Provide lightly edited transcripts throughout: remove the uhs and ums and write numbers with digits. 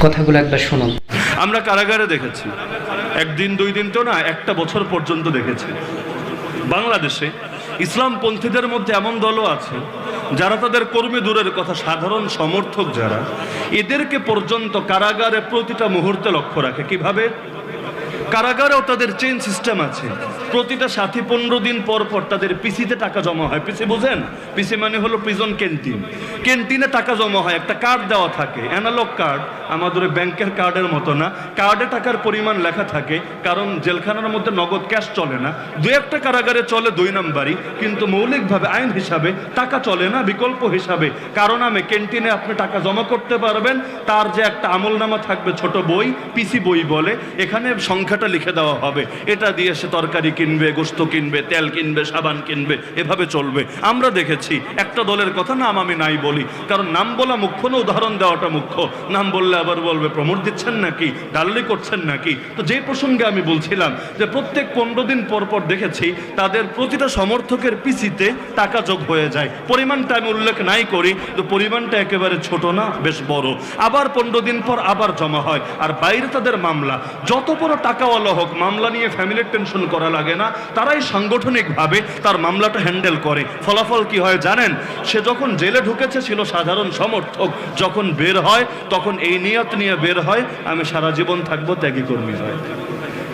কথাগুলো একবার শুনুন। আমরা কারাগারে দেখেছি, একদিন দুই দিন তো না, একটা বছর পর্যন্ত দেখেছি। বাংলাদেশে ইসলামপন্থীদের মধ্যে এমন দলও আছে যারা তাদের কর্মী দূরের কথা, সাধারণ সমর্থক যারা, এদেরকে পর্যন্ত কারাগারে প্রতিটা মুহূর্তে লক্ষ্য রাখে। কিভাবে? কারাগারেও তাদের চেইন সিস্টেম আছে। প্রতিটা সাথী 15 দিন পর পর তাদের পিসিতে টাকা জমা হয়। পিসি বুঝেন? পিসি মানে হলো প্রিজন ক্যান্টিন। ক্যান্টিনে টাকা জমা হয়, একটা কার্ড দেওয়া থাকে, অ্যানালগ কার্ড, আমাদের ব্যাংকের কার্ডের মতো না। কার্ডে টাকার পরিমাণ লেখা থাকে, কারণ জেলখানার মধ্যে নগদ ক্যাশ চলে না। দু একটা কারাগারে চলে 2 নাম্বারই, কিন্তু মৌলিকভাবে আইন হিসাবে টাকা চলে না, বিকল্প হিসাবে কারো নামে ক্যান্টিনে আপনি টাকা জমা করতে পারবেন। তার যে একটা আমলনামা থাকবে, ছোট বই, পিসি বই বলে, এখানে সংখ্যাটা লিখে দেওয়া হবে। এটা দিয়ে সে তরকারি কিনবে, গোশত কিনবে, তেল কিনবে, সাবান কিনবে, এভাবে চলবে। আমরা দেখেছি একটা দলের কথা, নাম আমি নাই বলি, কারণ নাম বলা মুখ্য না, উদাহরণ দেওয়াটা মুখ্য। নাম বললে আবার বলবে প্রমোট দিচ্ছেন নাকি, ডাল্লি করছেন নাকি। তো যে প্রসঙ্গে আমি বলছিলাম যে প্রত্যেক 15 দিন পর পর দেখেছি তাদের প্রতিটা সমর্থকের পিসিতে টাকা যোগ হয়ে যায়। পরিমাণটা আমি উল্লেখ নাই করি, তো পরিমাণটা একেবারে ছোট না, বেশ বড়। আবার 15 দিন পর আবার জমা হয়। আর বাইরে তাদের মামলা, যত বড় টাকাওয়ালা হোক, মামলা নিয়ে ফ্যামিলির টেনশন করা লাগে না, তারাই সাংগঠনিকভাবে তার মামলাটা হ্যান্ডেল করে। ফলাফল কি হয় জানেন? সে যখন জেলে ঢুকেছে ছিল সাধারণ সমর্থক, যখন বের হয় তখন এই নিয়ত নিয়ে বের হয়, আমি সারা জীবন থাকবো ত্যাগী কর্মী হয়।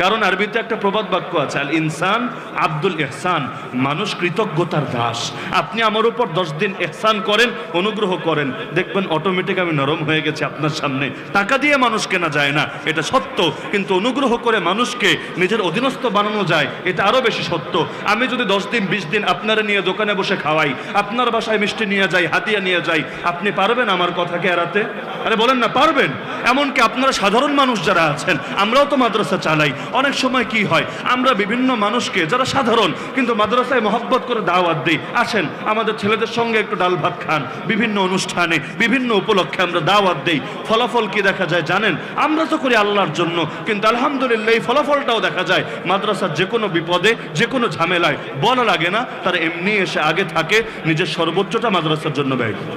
কারণ আরবিতে একটা প্রবাদ বাক্য আছে, আল ইনসান আব্দুল ইহসান, মানুষ কৃতজ্ঞতার দাস। আপনি আমার উপর 10 দিন ইহসান করেন, অনুগ্রহ করেন, দেখবেন অটোমেটিক আমি নরম হয়ে গেছি আপনার সামনে। টাকা দিয়ে মানুষ কেনা যায় না, এটা সত্য, কিন্তু অনুগ্রহ করে মানুষকে নিজের অধীনস্থ বানানো যায়, এটা আরো বেশি সত্য। আমি যদি 10 দিন 20 দিন আপনারা নিয়ে দোকানে বসে খাওয়াই, আপনার বাসায় মিষ্টি নিয়ে যাই, হাদিয়া নিয়ে যাই, আপনি পারবেন আমার কথাকে এড়াতে? আরে বলেন না, পারবেন? এমনকি আপনারা সাধারণ মানুষ যারা আছেন, আমরাও তো মাদ্রাসা চালাই। অনেক সময় কি হয়, আমরা বিভিন্ন মানুষকে যারা সাধারণ কিন্তু মাদ্রাসায় মহব্বত করে দাওয়াত দিই, আসেন আমাদের ছেলেদের সঙ্গে একটু ডাল ভাত খান। বিভিন্ন অনুষ্ঠানে, বিভিন্ন উপলক্ষে আমরা দাওয়াত দিই। ফলাফল কি দেখা যায় জানেন? আমরা তো করি আল্লাহর জন্য, কিন্তু আলহামদুলিল্লাহ এই ফলাফলটাও দেখা যায় মাদ্রাসার যে কোনো বিপদে, যে কোনো ঝামেলায় বলা লাগে না, তারা এমনি এসে আগে থাকে, নিজের সর্বোচ্চটা মাদ্রাসার জন্য ব্যয় করে।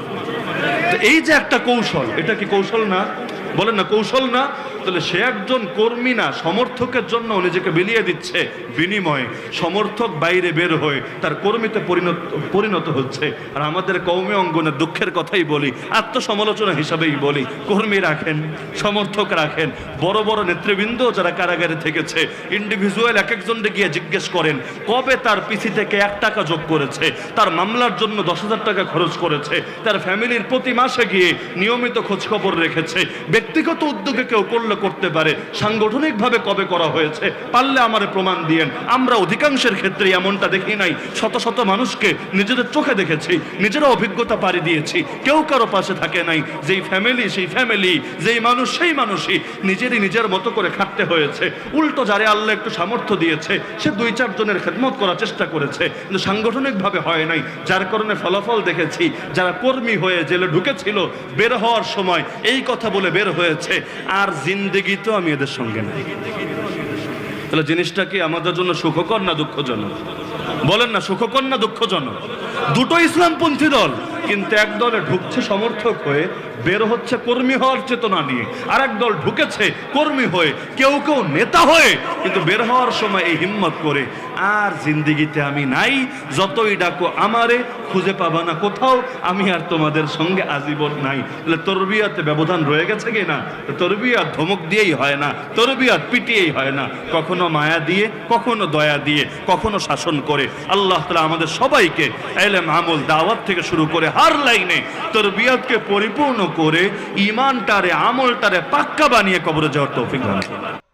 তো এই যে একটা কৌশল, এটা কি কৌশল না? বলেন না, কৌশল না? তাহলে সে একজন কর্মী না, সমর্থকের জন্য নিজেকে বিলিয়ে দিচ্ছে, বিনিময়ে সমর্থক বাইরে বের হয়ে তার কর্মীতে পরিণত হচ্ছে। আর আমাদের কওমে অঙ্গনের দুঃখের কথাই বলি, আত্মসমালোচনা হিসাবেই বলি, কর্মী রাখেন, সমর্থক রাখেন, বড় বড় নেতৃবৃন্দ যারা কারাগারে থেকেছে, ইন্ডিভিজুয়াল এক একজনকে গিয়ে জিজ্ঞেস করেন কবে তার পিসি থেকে 1 টাকা যোগ করেছে, তার মামলার জন্য 10,000 টাকা খরচ করেছে, তার ফ্যামিলির প্রতি মাসে গিয়ে নিয়মিত খোঁজখবর রেখেছে। ব্যক্তিগত উদ্যোগে কেউ করলে করতে পারে, সাংগঠনিকভাবে কবে করা হয়েছে, পারলে আমারে প্রমাণ দিয়েন। আমরা অধিকাংশের ক্ষেত্রে এমনটা দেখি নাই। শত শত মানুষকে নিজেদের চোখে দেখেছি, নিজেরা অভিজ্ঞতা পাড়ি দিয়েছি, কেউ কারো পাশে থাকে নাই। যেই ফ্যামিলি সেই ফ্যামিলি, যেই মানুষ সেই মানুষই নিজের মতো করে খাটতে হয়েছে। উল্টো যারে আল্লাহ একটু সামর্থ্য দিয়েছে, সে 2-4 জনের খেদমত করার চেষ্টা করেছে, কিন্তু সাংগঠনিকভাবে হয় নাই। যার কারণে ফলাফল দেখেছি, যারা কর্মী হয়ে জেলে ঢুকেছিল, বের হওয়ার সময় এই কথা বলে বের হয়েছে, আর জিন্দেগি তো আমি এদের সঙ্গে নাই। তাহলে জিনিসটা কি আমাদের জন্য সুখকর না দুঃখজনক? বলেন না, সুখকর না দুঃখজনক? দুটো ইসলামপন্থী দল, কিন্তু এক দলে ঢুকছে সমর্থক হয়ে, বের হচ্ছে কর্মী হওয়ার চেতনা নিয়ে। আর এক দল ঢুকেছে কর্মী হয়ে, কেউ কেউ নেতা হয়ে, কিন্তু বের হওয়ার সময় এই হিম্মত করে, আর জিন্দিগিতে আমি নাই, যতই ডাকো আমারে খুঁজে পাবা না কোথাও, আমি আর তোমাদের সঙ্গে আজীবন নাই। তাহলে তরবিয়াতে ব্যবধান রয়ে গেছে কি না? তরবিয়াত ধমক দিয়েই হয় না, তরবিয়াত পিটিয়েই হয় না, কখনো মায়া দিয়ে, কখনো দয়া দিয়ে, কখনো শাসন করে। আল্লাহ তাআলা আমাদের সবাইকে ইলম, আমল, দাওয়াত থেকে শুরু করে হার লাইনে তরবিয়াতকে পরিপূর্ণ করে, ঈমানটারে, আমলটারে পাক্কা বানিয়ে কবরে যাওয়ার তৌফিক দান করুন।